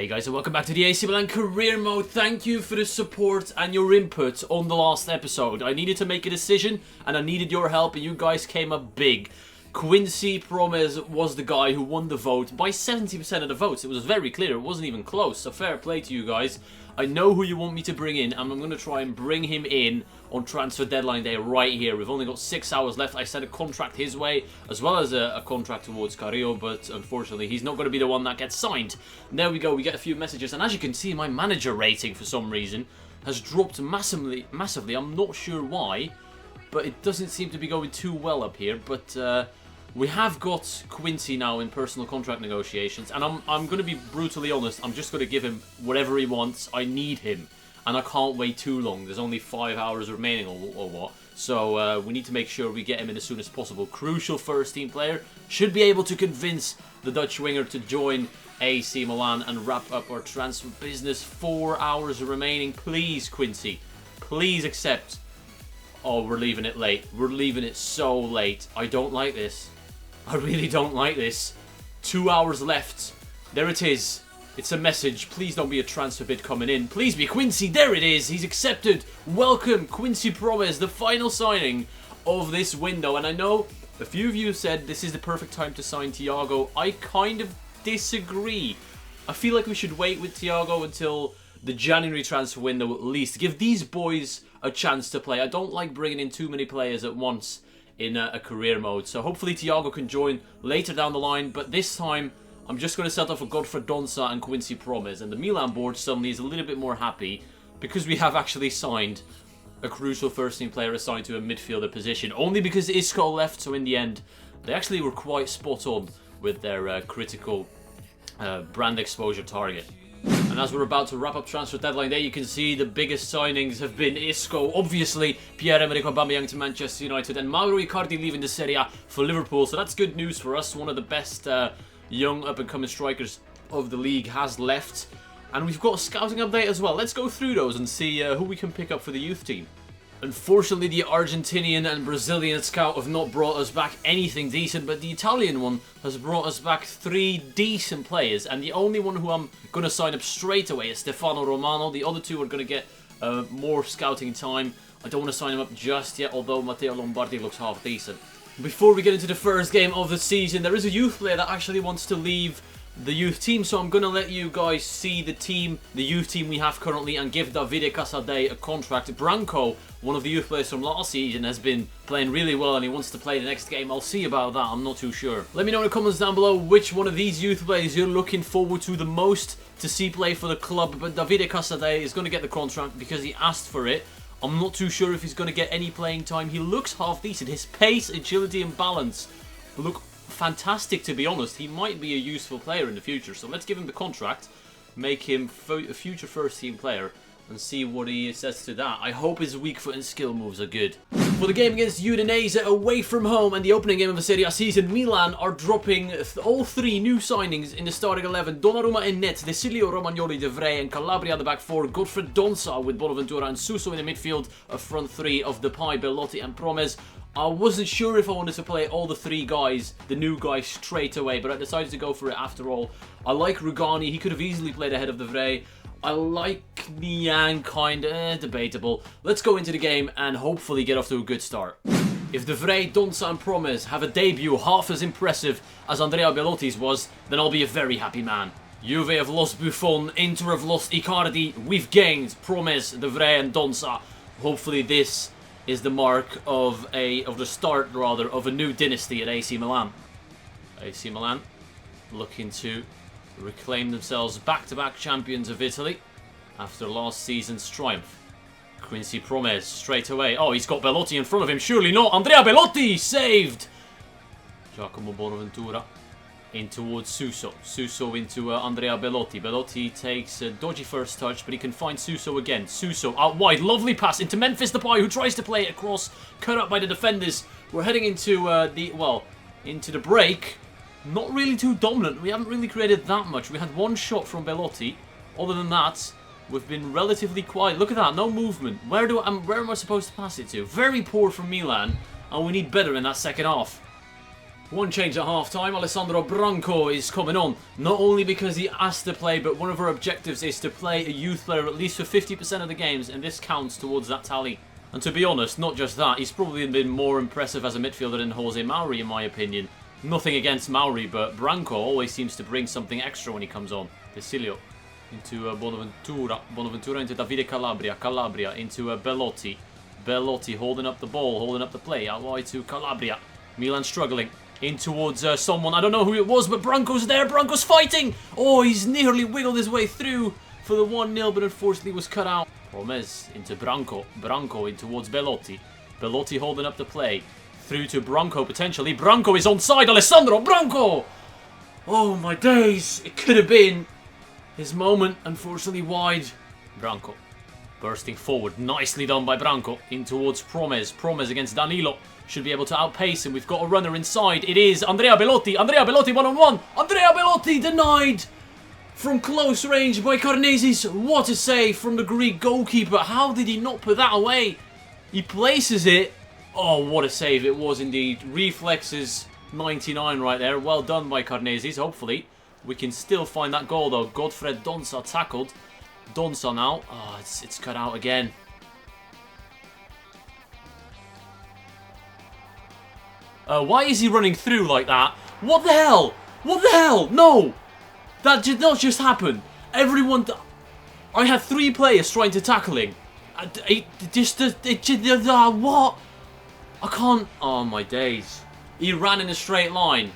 Hey guys, and welcome back to the AC Milan career mode. Thank you for the support and your input on the last episode. I needed to make a decision and I needed your help, and you guys came up big. Quincy Promes was the guy who won the vote by 70% of the votes. It was very clear, it wasn't even close, so fair play to you guys. I know who you want me to bring in, and I'm going to try and bring him in on transfer deadline day right here. We've only got 6 hours left. I sent a contract his way, as well as a contract towards Carrillo, but unfortunately he's not going to be the one that gets signed. There we go, we get a few messages, and as you can see, my manager rating for some reason has dropped massively. I'm not sure why, but it doesn't seem to be going too well up here. But we have got Quincy now in personal contract negotiations, and I'm going to be brutally honest, I'm just going to give him whatever he wants. I need him, and I can't wait too long. There's only 5 hours remaining or what, so we need to make sure we get him in as soon as possible. Crucial first team player, should be able to convince the Dutch winger to join AC Milan and wrap up our transfer business. 4 hours remaining, please Quincy, please accept. Oh, we're leaving it late, we're leaving it so late. I don't like this. I really don't like this. 2 hours left. There it is. It's a message. Please don't be a transfer bid coming in. Please be Quincy. There it is. He's accepted. Welcome, Quincy Promes, the final signing of this window. And I know a few of you said this is the perfect time to sign Thiago. I kind of disagree. I feel like we should wait with Thiago until the January transfer window at least. Give these boys a chance to play. I don't like bringing in too many players at once in a career mode. So hopefully Thiago can join later down the line, but this time I'm just going to set off for Godfrey Donsa and Quincy Promes, and the Milan board suddenly is a little bit more happy because we have actually signed a crucial first team player assigned to a midfielder position, only because Isco left. So in the end they actually were quite spot on with their critical brand exposure target. And as we're about to wrap up transfer deadline day, you can see the biggest signings have been Isco, obviously, Pierre-Emerick Aubameyang to Manchester United, and Mauro Icardi leaving the Serie A for Liverpool. So that's good news for us. One of the best young up-and-coming strikers of the league has left. And we've got a scouting update as well. Let's go through those and see who we can pick up for the youth team. Unfortunately, the Argentinian and Brazilian scout have not brought us back anything decent, but the Italian one has brought us back 3 decent players, and the only one who I'm going to sign up straight away is Stefano Romano. The other 2 are going to get more scouting time. I don't want to sign him up just yet, although Matteo Lombardi looks half decent. Before we get into the first game of the season, there is a youth player that actually wants to leave the youth team, so I'm going to let you guys see the youth team we have currently, and give Davide Casadei a contract. Branco, one of the youth players from last season, has been playing really well and he wants to play the next game. I'll see about that, I'm not too sure. Let me know in the comments down below which one of these youth players you're looking forward to the most to see play for the club, but Davide Casadei is going to get the contract because he asked for it. I'm not too sure if he's going to get any playing time. He looks half decent. His pace, agility and balance look fantastic, to be honest. He might be a useful player in the future, so let's give him the contract, make him a future first team player, and see what he says to that. I hope his weak foot and skill moves are good. For the game against Udinese away from home and the opening game of the Serie A season, Milan are dropping all 3 new signings in the starting 11. Donnarumma in net, Desilio, Romagnoli, De Vrij and Calabria at the back 4. Godfrey Donsa with Bonaventura and Suso in the midfield. A front 3 of Depay, Belotti and Promes. I wasn't sure if I wanted to play all the 3 guys, the new guys, straight away, but I decided to go for it after all. I like Rugani, he could have easily played ahead of De Vrij. I like Niang, kinda debatable. Let's go into the game and hopefully get off to a good start. If De Vrij, Donsa and Promes have a debut half as impressive as Andrea Belotti's was, then I'll be a very happy man. Juve have lost Buffon, Inter have lost Icardi, we've gained Promes, De Vrij and Donsa. Hopefully this is the mark of the start rather of a new dynasty at AC Milan. AC Milan looking to reclaim themselves back-to-back champions of Italy after last season's triumph. Quincy Promes straight away. Oh, he's got Belotti in front of him. Surely not. Andrea Belotti saved. Giacomo Bonaventura in towards Suso. Suso into Andrea Belotti. Belotti takes a dodgy first touch, but he can find Suso again. Suso out wide. Lovely pass into Memphis Depay, who tries to play it across. Cut up by the defenders. We're heading into into the break. Not really too dominant. We haven't really created that much. We had 1 shot from Belotti. Other than that, we've been relatively quiet. Look at that, no movement. Where am I supposed to pass it to? Very poor from Milan, and we need better in that second half. One change at half-time. Alessandro Branco is coming on. Not only because he asked to play, but one of our objectives is to play a youth player at least for 50% of the games, and this counts towards that tally. And to be honest, not just that, he's probably been more impressive as a midfielder than Jose Mauri, in my opinion. Nothing against Mauri, but Branco always seems to bring something extra when he comes on. Desilio into Bonaventura. Bonaventura into Davide Calabria. Calabria into Belotti. Belotti holding up the ball, holding up the play. Out wide to Calabria. Milan struggling. In towards someone. I don't know who it was, but Branco's there. Branco's fighting. Oh, he's nearly wiggled his way through for the 1-0, but unfortunately was cut out. Promes into Branco. Branco in towards Belotti. Belotti holding up the play. Through to Branco potentially. Branco is onside. Alessandro Branco! Oh my days. It could have been his moment. Unfortunately wide. Branco bursting forward. Nicely done by Branco. In towards Promes. Promes against Danilo. Should be able to outpace him. We've got a runner inside. It is Andrea Belotti. Andrea Belotti one-on-one. Andrea Belotti denied from close range by Karnesis. What a save from the Greek goalkeeper. How did he not put that away? He places it. Oh, what a save it was indeed. Reflexes 99 right there. Well done by Karnesis. Hopefully we can still find that goal though. Godfred Donsa tackled. Donsa now. Oh, it's cut out again. Why is he running through like that? What the hell? What the hell? No! That did not just happen. Everyone... I had 3 players trying to tackle him. What? I can't... Oh my days. He ran in a straight line.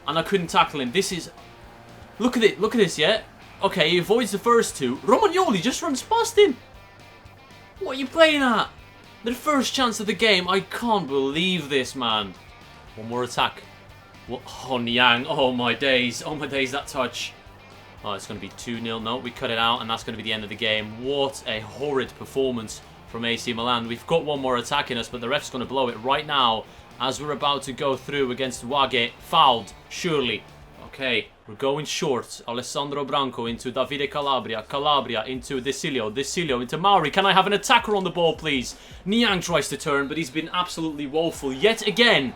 And I couldn't tackle him. This is... Look at it. Look at this, yeah? Okay, he avoids the first 2. Romagnoli just runs past him. What are you playing at? The first chance of the game. I can't believe this, man. One more attack. What? Oh, Niang. Oh, my days. Oh, my days, that touch. Oh, it's going to be 2-0. No, we cut it out, and that's going to be the end of the game. What a horrid performance from AC Milan. We've got one more attack in us, but the ref's going to blow it right now as we're about to go through against Wage. Fouled, surely. Okay, we're going short. Alessandro Branco into Davide Calabria. Calabria into Desilio. Desilio into Mauri. Can I have an attacker on the ball, please? Niang tries to turn, but he's been absolutely woeful yet again.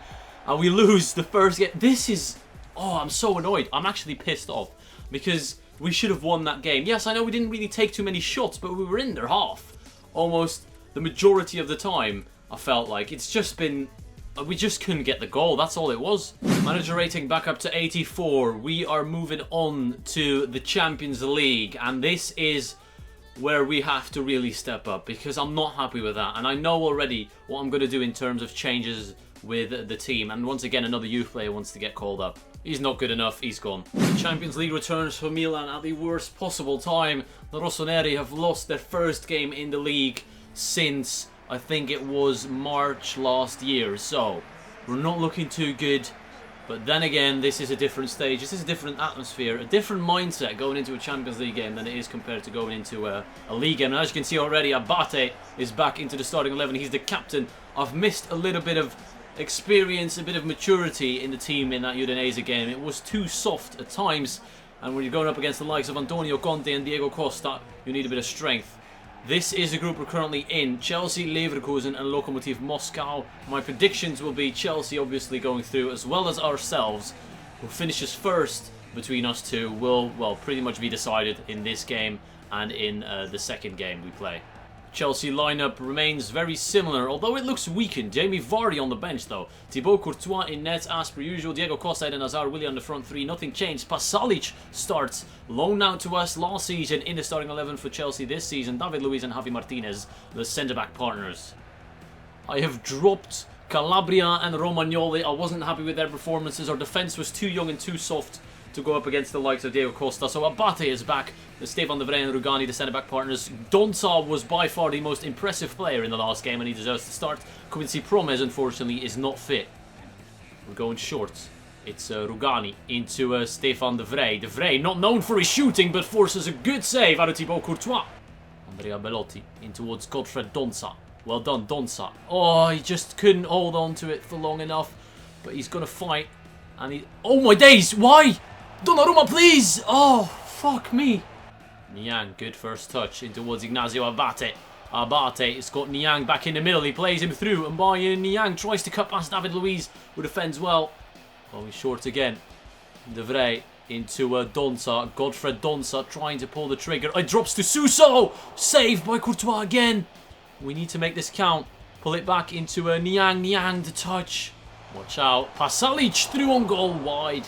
And we lose the first game. This is... Oh, I'm so annoyed. I'm actually pissed off. Because we should have won that game. Yes, I know we didn't really take too many shots, but we were in their half. Almost the majority of the time, I felt like. It's just been... We just couldn't get the goal. That's all it was. Manager rating back up to 84. We are moving on to the Champions League. And this is where we have to really step up. Because I'm not happy with that. And I know already what I'm going to do in terms of changes with the team. And once again, another youth player wants to get called up. He's not good enough, he's gone. Champions League returns for Milan at the worst possible time. The Rossoneri have lost their first game in the league since, I think it was March last year. So, we're not looking too good. But then again, this is a different stage. This is a different atmosphere, a different mindset going into a Champions League game than it is compared to going into a league game. And as you can see already, Abate is back into the starting 11. He's the captain. I've missed a little bit of experience, a bit of maturity in the team in that Udinese game. It was too soft at times, and when you're going up against the likes of Antonio Conte and Diego Costa, you need a bit of strength. This is the group we're currently in. Chelsea, Leverkusen and Lokomotiv Moscow. My predictions will be Chelsea obviously going through, as well as ourselves. Who finishes first between us two will, well, pretty much be decided in this game and in the second game we play. Chelsea lineup remains very similar, although it looks weakened. Jamie Vardy on the bench though. Thibaut Courtois in net as per usual. Diego Costa and Azar Willian on the front three. Nothing changed. Pasalic starts. Loaned out to us last season in the starting 11 for Chelsea this season. David Luiz and Javi Martinez, the centre-back partners. I have dropped Calabria and Romagnoli. I wasn't happy with their performances. Our defence was too young and too soft to go up against the likes of Diego Costa. So Abate is back. Stefan De Vrij and Rugani, the centre-back partners. Donsa was by far the most impressive player in the last game and he deserves to start. Quincy Promes, unfortunately, is not fit. We're going short. It's Rugani into Stefan De Vrij. De Vrij, not known for his shooting, but forces a good save out of Thibaut Courtois. Andrea Belotti in towards Godfred Donsa. Well done, Donsa. Oh, he just couldn't hold on to it for long enough. But he's going to fight. And he... Oh my days, why? Donnarumma, please! Oh, fuck me. Niang, good first touch in towards Ignacio Abate. Abate has got Niang back in the middle. He plays him through, and Niang tries to cut past David Luiz, who defends well. Oh, he's short again. De Vrij into Donza. Godfred Donza trying to pull the trigger. It drops to Suso. Saved by Courtois again. We need to make this count. Pull it back into Niang. Niang to touch. Watch out. Pasalic through on goal. Wide.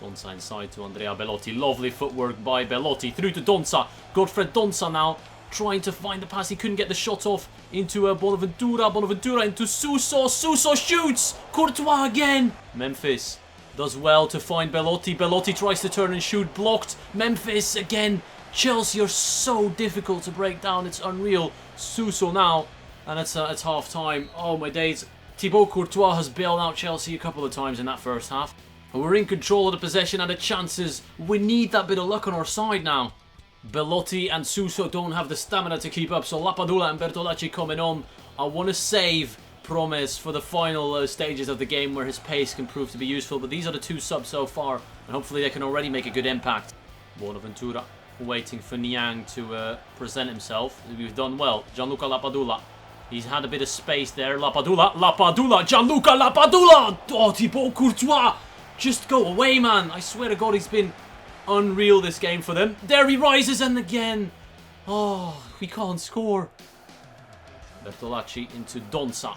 Donza inside to Andrea Belotti. Lovely footwork by Belotti. Through to Donza. Godfred Donza now. Trying to find the pass. He couldn't get the shot off into Bonaventura. Bonaventura into Suso. Suso shoots. Courtois again. Memphis does well to find Belotti. Belotti tries to turn and shoot. Blocked. Memphis again. Chelsea are so difficult to break down. It's unreal. Suso now. And it's half time. Oh my days. Thibaut Courtois has bailed out Chelsea a couple of times in that first half. We're in control of the possession and the chances. We need that bit of luck on our side now. Belotti and Suso don't have the stamina to keep up, so Lapadula and Bertolacci coming on. I want to save Promes for the final stages of the game where his pace can prove to be useful, but these are the two subs so far, and hopefully they can already make a good impact. Bonaventura waiting for Niang to present himself. We've done well. Gianluca Lapadula. He's had a bit of space there. Lapadula. Lapadula. Gianluca Lapadula. Oh, Thibaut Courtois. Just go away, man. I swear to God, he's been unreal this game for them. There he rises, and again. Oh, we can't score. Bertolacci into Donza.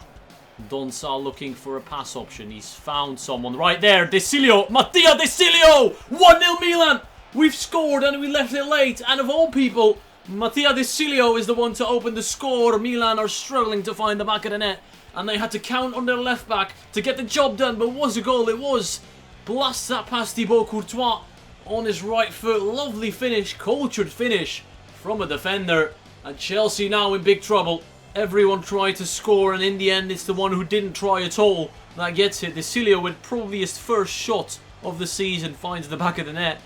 Donza looking for a pass option. He's found someone right there. De Silio. Mattia De Silio. 1-0 Milan. We've scored and we left it late. And of all people, Mattia De Silio is the one to open the score. Milan are struggling to find the back of the net. And they had to count on their left back to get the job done. But was a goal, it was. Blasts that past Thibaut Courtois on his right foot. Lovely finish, cultured finish from a defender. And Chelsea now in big trouble. Everyone tried to score, and in the end it's the one who didn't try at all that gets it. De Silio, with probably his first shot of the season, finds the back of the net.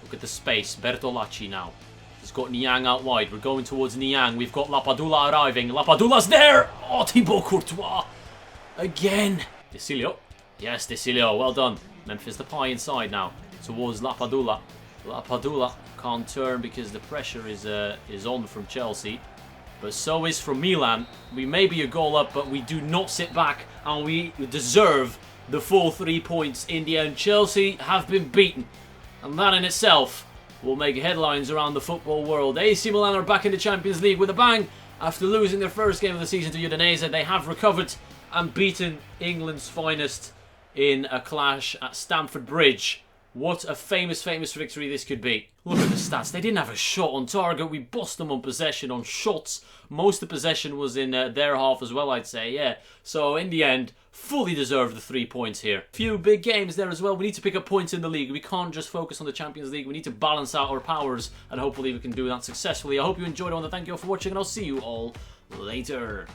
Look at the space. Bertolacci now. He's got Niang out wide. We're going towards Niang. We've got Lapadula arriving. Lapadula's there! Oh, Thibaut Courtois! Again! De Silio. Yes, De Silio. Well done. Memphis Depay inside now. Towards Lapadula. Lapadula can't turn because the pressure is on from Chelsea. But so is from Milan. We may be a goal up, but we do not sit back. And we deserve the full 3 points in the end. Chelsea have been beaten. And that in itself will make headlines around the football world. AC Milan are back in the Champions League with a bang. After losing their first game of the season to Udinese, they have recovered and beaten England's finest in a clash at Stamford Bridge. What a famous victory this could be. Look at the stats. They didn't have a shot on target. We bossed them on possession, on shots. Most of the possession was in their half as well, I'd say, yeah. So in the end, fully deserved the 3 points here. Few big games there as well. We need to pick up points in the league. We can't just focus on the Champions League. We need to balance out our powers, and hopefully we can do that successfully. I hope you enjoyed it. I want to thank you all for watching, and I'll see you all later.